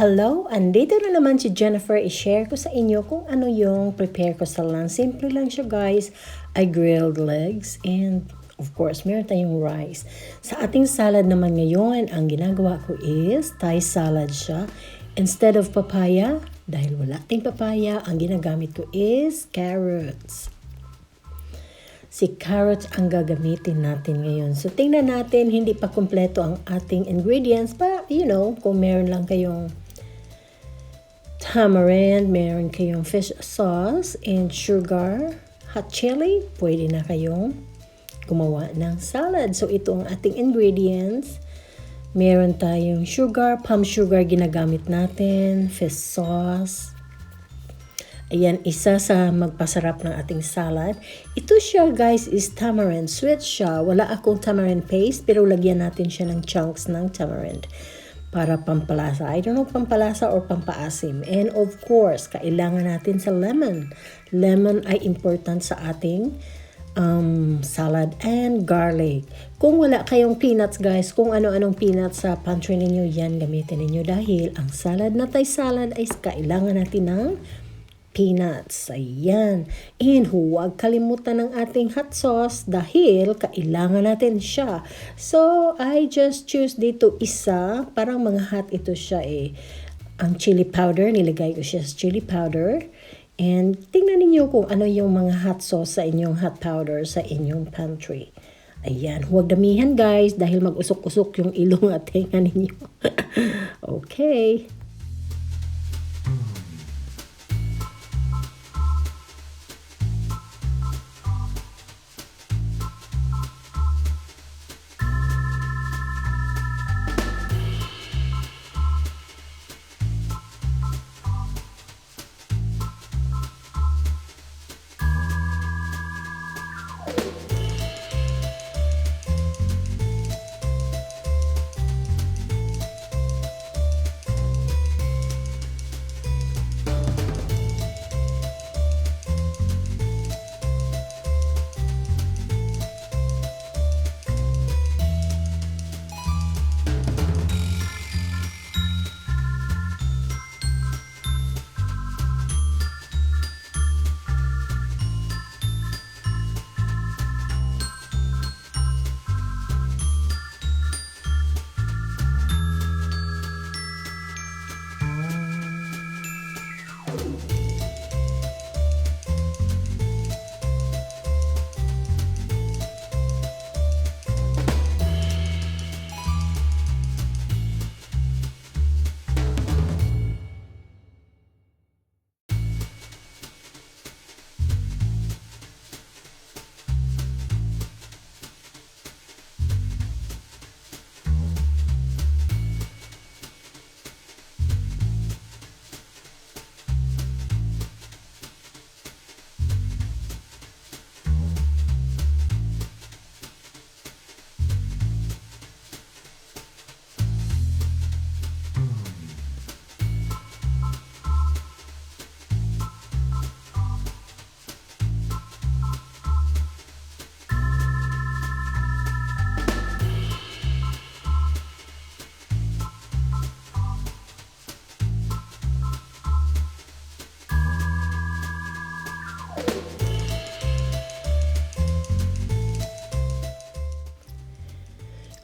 Hello! Andito na naman si Jennifer. I-share ko sa inyo kung ano yung prepare ko sa lunch. Simple lang siya guys. I grilled legs and of course meron tayong rice. Sa ating salad naman ngayon, ang ginagawa ko is Thai salad siya. Instead of papaya, dahil wala ting papaya, ang ginagamit ko is carrots. Si carrots ang gagamitin natin ngayon. So, tingnan natin, hindi pa kumpleto ang ating ingredients. But, you know, kung meron lang kayong tamarind, meron kayong fish sauce, and sugar, hot chili, pwede na kayong gumawa ng salad. So, ito ang ating ingredients. Meron tayong sugar, palm sugar ginagamit natin, fish sauce. Ayan, isa sa magpasarap ng ating salad. Ito siya guys is tamarind. Sweet siya. Wala akong tamarind paste pero lagyan natin siya ng chunks ng tamarind para pampalasa. I don't know pampalasa or pampaasim. And of course, kailangan natin sa lemon. Lemon ay important sa ating salad and garlic. Kung wala kayong peanuts guys, kung ano-anong peanuts sa pantry ninyo, yan gamitin ninyo dahil ang salad na Thai salad ay kailangan natin ng peanuts. Ayan. And huwag kalimutan ng ating hot sauce dahil kailangan natin siya. So, I just choose dito isa. Parang mga hot ito siya eh. Ang chili powder, nilagay ko siya sa chili powder. And tingnan niyo kung ano yung mga hot sauce sa inyong hot powder sa inyong pantry. Ayan. Huwag damihan guys dahil mag-usok-usok yung ilong at tenga ninyo. Okay.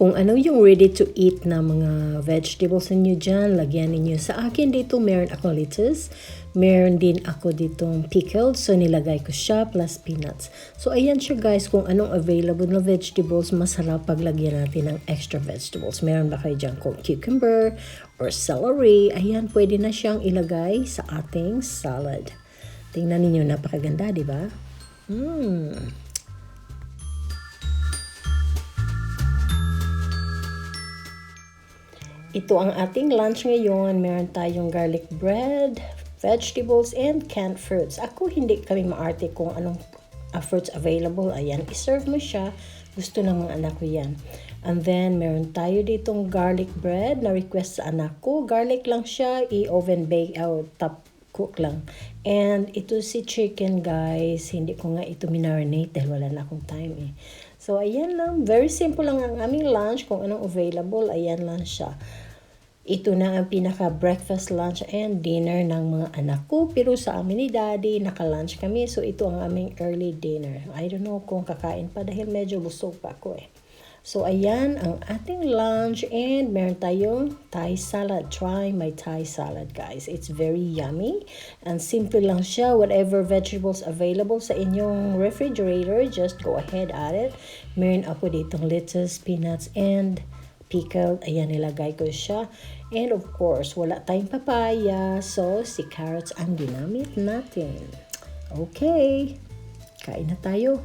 Kung ano yung ready to eat na mga vegetables ninyo dyan, lagyan ninyo. Sa akin dito, meron akong lettuce. Meron din ako ditong pickled. So, nilagay ko siya plus peanuts. So, ayan siya guys, kung anong available na vegetables, masarap paglagyan natin ng extra vegetables. Meron ba kayo dyan kung cucumber or celery? Ayan, pwede na siyang ilagay sa ating salad. Tingnan ninyo, napakaganda, di ba? Ito ang ating lunch ngayon. Meron tayong garlic bread, vegetables, and canned fruits. Ako hindi kami maarte kung anong fruits available. Ayan, iserve mo siya. Gusto ng mga anak ko yan. And then, meron tayo ditong garlic bread na request sa anak ko. Garlic lang siya, i-oven bake out, top cook lang. And ito si chicken guys. Hindi ko nga ito minarinate dahil wala na akong time eh. So, ayan lang. Very simple lang ang aming lunch. Kung anong available, ayan lang siya. Ito na ang pinaka-breakfast, lunch, and dinner ng mga anak ko. Pero sa amin ni Daddy, naka-lunch kami. So, ito ang aming early dinner. I don't know kung kakain pa dahil medyo busog pa ako eh. So, ayan ang ating lunch and meron tayong Thai salad. Try my Thai salad, guys. It's very yummy and simple lang siya. Whatever vegetables available sa inyong refrigerator, just go ahead at it. Meron ako ditong lettuce, peanuts, and pickled. Ayan, nilagay ko siya. And of course, wala tayong papaya. So, si carrots ang ginamit natin. Okay. Kain na tayo.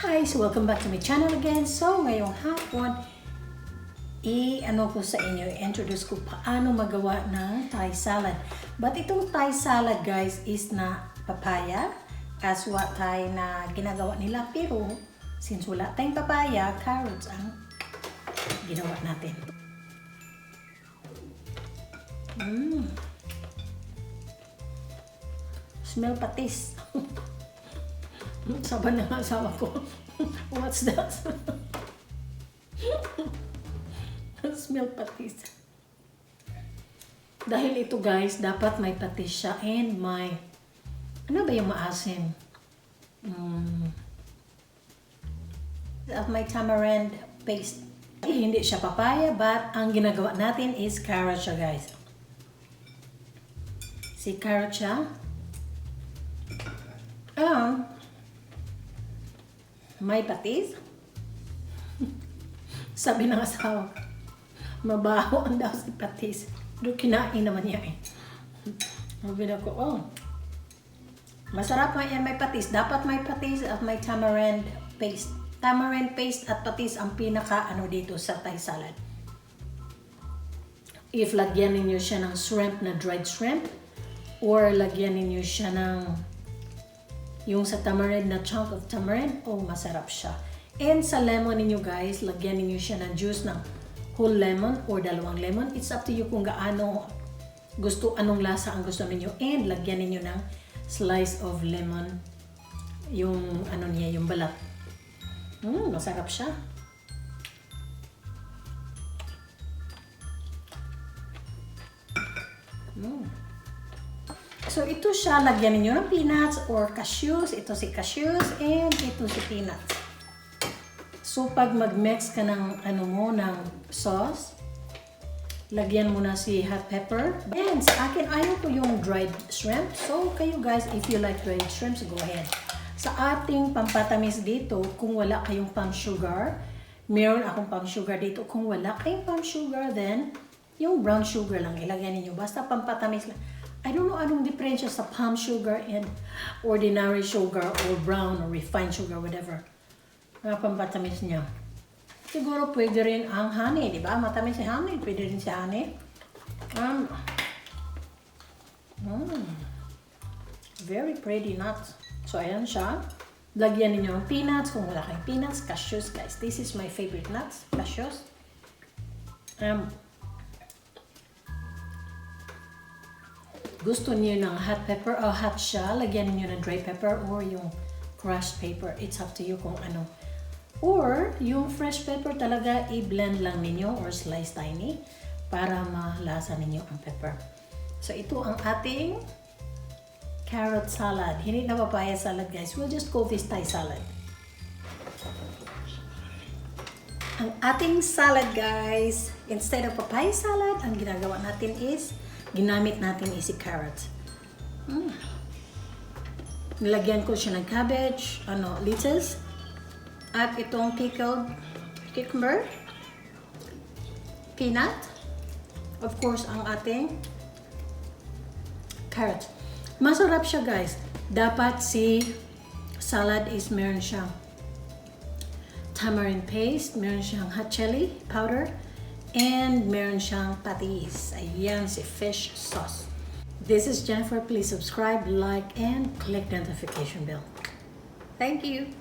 Hi, so welcome back to my channel again. So, ngayong hapon, ko sa inyo, introduce ko paano magawa ng Thai salad. But itong Thai salad, guys, is na papaya as what Thai na ginagawa nila. Pero, since wala tayong papaya, carrots ang ginawa natin. Smell patis. Sabi na nga asawa ko. What's that? Smell patis. Dahil ito, guys, dapat may patis siya and may, ano ba yung maasim? At may tamarind paste. Hindi siya papaya, but ang ginagawa natin is carrot siya, guys. Si carrot siya. May patis. Sabi ng asawa, mabaho ang daw si patis. Pero kinain naman niya eh. Sabi na ko, masarap nga yan may patis. Dapat may patis at may tamarind paste. Tamarind paste at patis ang pinaka dito sa Thai salad. If lagyan ninyo siya ng shrimp na dried shrimp, or lagyan ninyo siya ng yung sa tamarind na chunk of tamarind, masarap siya. And sa lemon ninyo, guys, lagyan ninyo siya ng juice ng whole lemon or dalawang lemon. It's up to you kung gaano anong lasa ang gusto ninyo. And lagyan ninyo ng slice of lemon, yung yung balat. Masarap siya. So, ito siya, lagyan ninyo ng peanuts or cashews. Ito si cashews and ito si peanuts. So, pag mag-mix ka ng ng sauce, lagyan mo na si hot pepper. And sa akin, ayaw ko yung dried shrimp. So, kayo guys, if you like dried shrimps, go ahead. Sa ating pampatamis dito, kung wala kayong palm sugar, meron akong palm sugar dito. Kung wala kayong palm sugar, then yung brown sugar lang ilagyan ninyo. Basta pampatamis lang. I don't know anong diferensya sa palm sugar and ordinary sugar or brown or refined sugar, whatever. Mga pampatamis niya. Siguro pwede rin ang honey, di ba? Matamis si honey, pwede rin si honey. Very pretty nuts. So, ayan siya. Lagyan ninyo ang peanuts. Kung wala kayong peanuts, cashews, guys. This is my favorite nuts, cashews. Gusto niyo ng hot pepper o hot siya, lagyan niyo ng dry pepper or yung crushed pepper. It's up to you kung ano. Or, yung fresh pepper talaga, i-blend lang ninyo or slice tiny para malasa ninyo ang pepper. So, ito ang ating carrot salad. Hindi na papaya salad, guys. We'll just call this Thai salad. Ang ating salad, guys, instead of papaya salad, ang ginagawa natin is ginamit natin is si carrots. Nilagyan ko siya ng cabbage, lettuce, at itong pickled cucumber, peanut, of course, ang ating carrots. Masarap siya, guys. Dapat si salad is meron siyang tamarind paste, meron siyang hot chili powder, and meron siyang patis. Ayan si fish sauce. This is Jennifer. Please subscribe, like, and click the notification bell. Thank you.